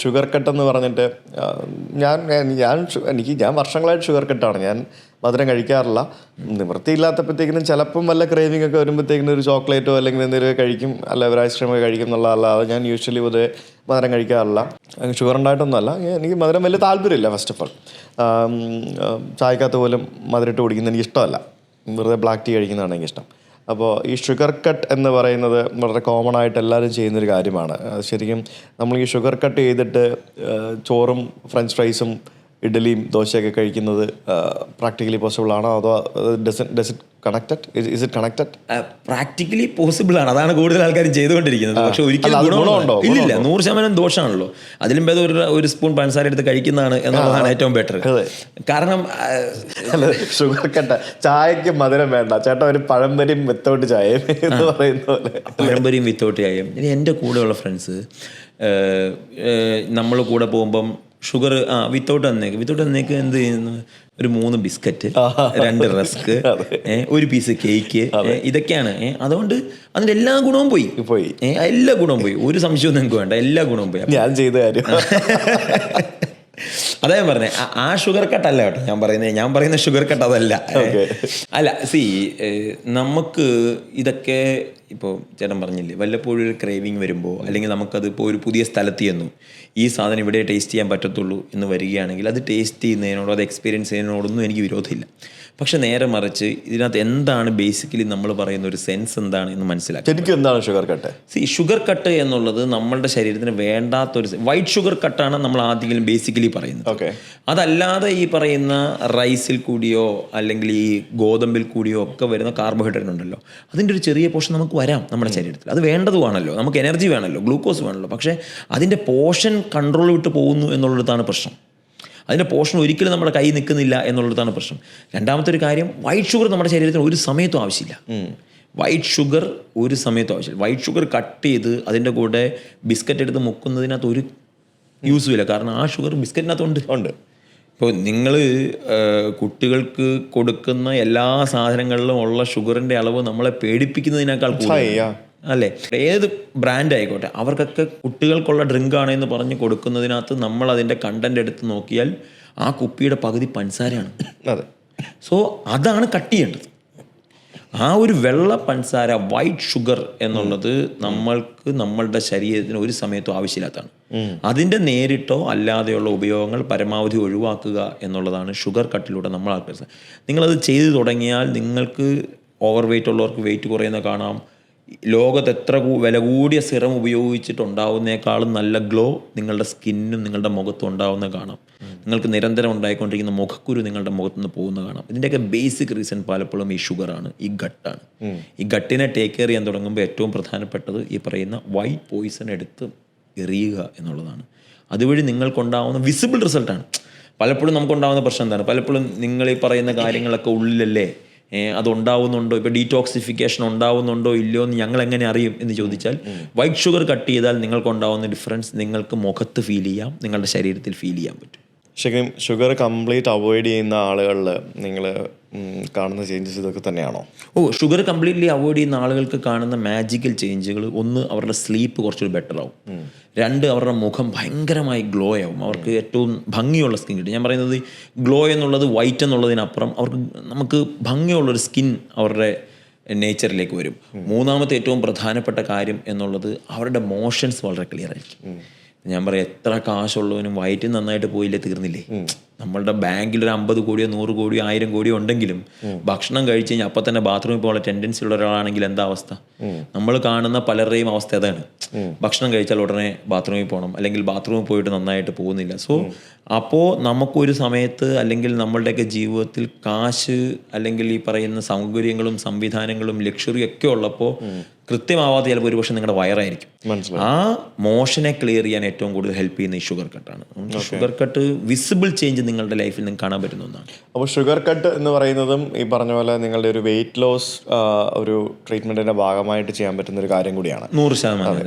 Sugar cut എന്ന് പറഞ്ഞിട്ട് ഞാൻ വർഷങ്ങളായിട്ട് ഷുഗർ കട്ടാണ്. ഞാൻ മധുരം കഴിക്കാറില്ല. നിവൃത്തിയില്ലാത്തപ്പോഴത്തേക്കിനും ചിലപ്പം വല്ല ക്രേവിംഗ് ഒക്കെ വരുമ്പോഴത്തേക്കിനും ഒരു ചോക്ലേറ്റോ അല്ലെങ്കിൽ എന്തെങ്കിലും കഴിക്കും, അല്ല ഒരു ഐസ്ക്രീമൊക്കെ കഴിക്കും എന്നുള്ളതല്ലാതെ ഞാൻ യൂഷ്വലി പൊതുവെ മധുരം കഴിക്കാറില്ല. ഷുഗർ ഉണ്ടായിട്ടൊന്നുമല്ല, എനിക്ക് മധുരം വലിയ താല്പര്യമില്ല. ഫസ്റ്റ് ഓഫ് ഓൾ ചായക്കകത്ത് പോലും മധുരമിട്ട് കുടിക്കുന്നത് എനിക്ക് ഇഷ്ടമല്ല. വെറുതെ ബ്ലാക്ക് ടീ കഴിക്കുന്നതാണ് എനിക്കിഷ്ടം. അപ്പോൾ ഈ ഷുഗർ കട്ട് എന്ന് പറയുന്നത് വളരെ കോമൺ ആയിട്ട് എല്ലാവരും ചെയ്യുന്നൊരു കാര്യമാണ്. ശരിക്കും നമ്മൾ ഈ ഷുഗർ കട്ട് ചെയ്തിട്ട് ചോറും ഫ്രഞ്ച് ഫ്രൈസും ഇഡ്ഡലിയും ദോശയൊക്കെ കഴിക്കുന്നത് പ്രാക്ടിക്കലി പോസിബിൾ ആണോ, അതോ പ്രാക്ടിക്കലി പോസിബിൾ ആണ്. അതാണ് കൂടുതൽ ആൾക്കാരും ചെയ്തുകൊണ്ടിരിക്കുന്നത്. പക്ഷെ ഒരിക്കലും ഗുണമുണ്ടോ? ഇല്ലില്ല, 100% ദോഷമാണല്ലോ. അതിലും ഭേദം ഒരു സ്പൂൺ പഞ്ചസാര എടുത്ത് കഴിക്കുന്നതാണ് എന്നുള്ളതാണ് ഏറ്റവും ബെറ്റർ. കാരണം ഷുഗർ കട്ട് ചായക്ക് മധുരം വേണ്ട ചേട്ടാ, ഒരു പഴംപരിയും വിത്തൗട്ട് ചായയും എന്ന് പറയുന്ന പോലെ. പഴംപരിയും വിത്തൗട്ട് ചായയും. ഇനി എൻ്റെ കൂടെയുള്ള ഫ്രണ്ട്സ് നമ്മൾ കൂടെ പോകുമ്പം ഷുഗർ വിത്തൗട്ട് വന്നേക്ക് എന്ത് ചെയ്യുന്നു, ഒരു 3 ബിസ്ക്കറ്റ്, 2 റസ്ക്, ഒരു പീസ് കേക്ക്, ഇതൊക്കെയാണ്. അതുകൊണ്ട് അതിൻ്റെ എല്ലാ ഗുണവും പോയി. എല്ലാ ഗുണവും പോയി. ഒരു സംശയവും നിങ്ങൾക്ക് വേണ്ട, എല്ലാ ഗുണവും പോയി. ഞാൻ ചെയ്ത കാര്യം അതാ ഞാൻ പറഞ്ഞത്. ആ ഷുഗർ കട്ടല്ല കേട്ടോ ഞാൻ പറയുന്ന ഷുഗർ കട്ട് അതല്ല. അല്ല, നമുക്ക് ഇതൊക്കെ ഇപ്പോൾ ചേട്ടൻ പറഞ്ഞില്ലേ, വല്ലപ്പോഴും ഒരു ക്രേവിങ് വരുമ്പോൾ, അല്ലെങ്കിൽ നമുക്കത് ഇപ്പോൾ ഒരു പുതിയ സ്ഥലത്ത് ചെന്നു ഈ സാധനം ഇവിടെ ടേസ്റ്റ് ചെയ്യാൻ പറ്റത്തുള്ളൂ എന്ന് വരികയാണെങ്കിൽ അത് ടേസ്റ്റ് ചെയ്യുന്നതിനോടോ അത് എക്സ്പീരിയൻസ് ചെയ്യുന്നതിനോടൊന്നും എനിക്ക് വിരോധമില്ല. പക്ഷെ നേരെ മറിച്ച് ഇതിനകത്ത് എന്താണ് ബേസിക്കലി നമ്മൾ പറയുന്ന ഒരു സെൻസ് എന്താണ് എന്ന് മനസ്സിലാക്കി. ശരിക്കും എന്താണ് ഷുഗർ കട്ട്? ഷുഗർ കട്ട് എന്നുള്ളത് നമ്മളുടെ ശരീരത്തിന് വേണ്ടാത്തൊരു വൈറ്റ് ഷുഗർ കട്ടാണ് നമ്മൾ ആദ്യം ബേസിക്കലി പറയുന്നത്. അതല്ലാതെ ഈ പറയുന്ന റൈസിൽ കൂടിയോ അല്ലെങ്കിൽ ഈ ഗോതമ്പിൽ കൂടിയോ ഒക്കെ വരുന്ന കാർബോഹൈഡ്രേറ്റ് ഉണ്ടല്ലോ, അതിൻ്റെ ഒരു ചെറിയ പോർഷൻ നമുക്ക് വരാം നമ്മുടെ ശരീരത്തിൽ. അത് വേണ്ടതുമാണല്ലോ, നമുക്ക് എനർജി വേണമല്ലോ, ഗ്ലൂക്കോസ് വേണമല്ലോ. പക്ഷേ അതിൻ്റെ പോർഷൻ കൺട്രോൾ വിട്ട് പോകുന്നു എന്നുള്ളതാണ് പ്രശ്നം. അതിൻ്റെ പോർഷൻ ഒരിക്കലും നമ്മുടെ കൈ നിൽക്കുന്നില്ല എന്നുള്ളതാണ് പ്രശ്നം. രണ്ടാമത്തെ ഒരു കാര്യം, വൈറ്റ് ഷുഗർ നമ്മുടെ ശരീരത്തിന് ഒരു സമയത്തും ആവശ്യമില്ല. വൈറ്റ് ഷുഗർ ഒരു സമയത്തും ആവശ്യമില്ല. വൈറ്റ് ഷുഗർ കട്ട് ചെയ്ത് അതിൻ്റെ കൂടെ ബിസ്ക്കറ്റ് എടുത്ത് മുക്കുന്നതിനകത്ത് ഒരു യൂസും ഇല്ല. കാരണം ആ ഷുഗർ ബിസ്ക്കറ്റിനകത്തുണ്ട്. ഇപ്പോൾ നിങ്ങൾ കുട്ടികൾക്ക് കൊടുക്കുന്ന എല്ലാ സാധനങ്ങളിലും ഉള്ള ഷുഗറിൻ്റെ അളവ് നമ്മളെ പേടിപ്പിക്കുന്നതിനേക്കാൾ കൂടുതൽ അല്ലേ. ഏത് ബ്രാൻഡ് ആയിക്കോട്ടെ, അവർക്കൊക്കെ കുട്ടികൾക്കുള്ള ഡ്രിങ്ക് ആണെന്ന് പറഞ്ഞ് കൊടുക്കുന്നതിനകത്ത് നമ്മൾ അതിൻ്റെ കണ്ടന്റ് എടുത്ത് നോക്കിയാൽ ആ കുപ്പിയുടെ പകുതി പഞ്ചസാരയാണ്. സോ അതാണ് കട്ട് ചെയ്യേണ്ടത്. ആ ഒരു വെള്ള പഞ്ചസാര, വൈറ്റ് ഷുഗർ എന്നുള്ളത് നമ്മളുടെ ശരീരത്തിന് ഒരു സമയത്തും ആവശ്യമില്ലാത്തതാണ്. അതിൻ്റെ നേരിട്ടോ അല്ലാതെയുള്ള ഉപയോഗങ്ങൾ പരമാവധി ഒഴിവാക്കുക എന്നുള്ളതാണ് ഷുഗർ കട്ടിലൂടെ നമ്മൾ ആൾക്കാർ. നിങ്ങളത് ചെയ്തു തുടങ്ങിയാൽ നിങ്ങൾക്ക് ഓവർ വെയിറ്റ് ഉള്ളവർക്ക് വെയിറ്റ് കുറയുന്ന കാണാം. ലോകത്ത് എത്ര വില കൂടിയ സിറം ഉപയോഗിച്ചിട്ടുണ്ടാവുന്നേക്കാളും നല്ല ഗ്ലോ നിങ്ങളുടെ സ്കിന്നും നിങ്ങളുടെ മുഖത്തും ഉണ്ടാവുന്ന കാണാം. നിങ്ങൾക്ക് നിരന്തരം ഉണ്ടായിക്കൊണ്ടിരിക്കുന്ന മുഖക്കുരു നിങ്ങളുടെ മുഖത്തുനിന്ന് പോകുന്ന കാണാം. ഇതിൻ്റെയൊക്കെ ബേസിക് റീസൺ പലപ്പോഴും ഈ ഷുഗറാണ്, ഈ ഗട്ടാണ്. ഈ ഗട്ടിനെ ടേക്ക് കെയർ ചെയ്യാൻ തുടങ്ങുമ്പോൾ ഏറ്റവും പ്രധാനപ്പെട്ടത് ഈ പറയുന്ന വൈറ്റ് പോയിസൺ എടുത്ത് എറിയുക എന്നുള്ളതാണ്. അതുവഴി നിങ്ങൾക്കുണ്ടാവുന്ന വിസിബിൾ റിസൾട്ടാണ്. പലപ്പോഴും നമുക്കുണ്ടാവുന്ന പ്രശ്നം എന്താണ്, പലപ്പോഴും നിങ്ങൾ ഈ പറയുന്ന കാര്യങ്ങളൊക്കെ ഉള്ളിലല്ലേ അതുണ്ടാവുന്നുണ്ടോ, ഇപ്പോൾ ഡീറ്റോക്സിഫിക്കേഷൻ ഉണ്ടാവുന്നുണ്ടോ ഇല്ലയോ എന്ന് ഞങ്ങൾ എങ്ങനെ അറിയും എന്ന് ചോദിച്ചാൽ, വൈറ്റ് ഷുഗർ കട്ട് ചെയ്താൽ നിങ്ങൾക്കുണ്ടാവുന്ന ഡിഫറൻസ് നിങ്ങൾക്ക് മുഖത്ത് ഫീൽ ചെയ്യാം, നിങ്ങളുടെ ശരീരത്തിൽ ഫീൽ ചെയ്യാൻ പറ്റും. ശരിക്കും ഷുഗർ കംപ്ലീറ്റ് അവോയ്ഡ് ചെയ്യുന്ന ആളുകളിൽ നിങ്ങൾ കാണുന്ന ചേഞ്ചസ് ഇതൊക്കെ തന്നെയാണോ? ഷുഗർ കംപ്ലീറ്റ്ലി അവോയ്ഡ് ചെയ്യുന്ന ആളുകൾക്ക് കാണുന്ന മാജിക്കൽ ചേഞ്ചുകൾ, ഒന്ന് അവരുടെ സ്ലീപ്പ് കുറച്ചൊരു ബെറ്റർ ആവും. 2 അവരുടെ മുഖം ഭയങ്കരമായി ഗ്ലോ ആവും. അവർക്ക് ഏറ്റവും ഭംഗിയുള്ള സ്കിൻ കിട്ടും. ഞാൻ പറയുന്നത് ഗ്ലോ എന്നുള്ളത് വൈറ്റ് എന്നുള്ളതിനപ്പുറം നമുക്ക് ഭംഗിയുള്ളൊരു സ്കിൻ അവരുടെ നേച്ചറിലേക്ക് വരും. മൂന്നാമത്തെ ഏറ്റവും പ്രധാനപ്പെട്ട കാര്യം എന്നുള്ളത് അവരുടെ മോഷൻസ് വളരെ ക്ലിയർ ആയിരിക്കും. ഞാൻ പറയാം, എത്ര കാശുള്ളവനും വയറ്റിൽ നന്നായിട്ട് പോയില്ലേ തീർന്നില്ലേ. നമ്മളുടെ ബാങ്കിൽ ഒരു 50 കോടിയോ 100 കോടിയോ 1000 കോടിയോ ഉണ്ടെങ്കിലും ഭക്ഷണം കഴിച്ച് കഴിഞ്ഞാൽ അപ്പം തന്നെ ബാത്റൂമിൽ പോകാനുള്ള ടെൻഡൻസി ഉള്ള ഒരാളാണെങ്കിൽ എന്താ അവസ്ഥ? നമ്മൾ കാണുന്ന പലരുടെയും അവസ്ഥ അതാണ്. ഭക്ഷണം കഴിച്ചാൽ ഉടനെ ബാത്റൂമിൽ പോകണം, അല്ലെങ്കിൽ ബാത്റൂമിൽ പോയിട്ട് നന്നായിട്ട് പോകുന്നില്ല. സോ അപ്പോൾ നമുക്കൊരു സമയത്ത് അല്ലെങ്കിൽ നമ്മളുടെയൊക്കെ ജീവിതത്തിൽ കാശ് അല്ലെങ്കിൽ ഈ പറയുന്ന സൗകര്യങ്ങളും സംവിധാനങ്ങളും ലക്ഷറിയും ഒക്കെ ഉള്ളപ്പോൾ കൃത്യമാവാതെ ചിലപ്പോൾ ഒരുപക്ഷെ നിങ്ങളുടെ വയറായിരിക്കും. ആ മോഷനെ ക്ലിയർ ചെയ്യാൻ ഏറ്റവും കൂടുതൽ ഹെൽപ്പ് ചെയ്യുന്ന ഈ ഷുഗർ കട്ടാണ്. ഷുഗർ കട്ട് വിസിബിൾ ചേഞ്ച് നിങ്ങളുടെ ലൈഫിൽ നിങ്ങൾക്ക് കാണാൻ പറ്റുന്ന ഒന്നാണ്. അപ്പോൾ ഷുഗർ കട്ട് എന്ന് പറയുന്നതും ഈ പറഞ്ഞ പോലെ നിങ്ങളുടെ ഒരു വെയിറ്റ് ലോസ് ഒരു ട്രീറ്റ്മെൻറ്റിൻ്റെ ഭാഗമായിട്ട് ചെയ്യാൻ പറ്റുന്ന ഒരു കാര്യം കൂടിയാണ്. 100%.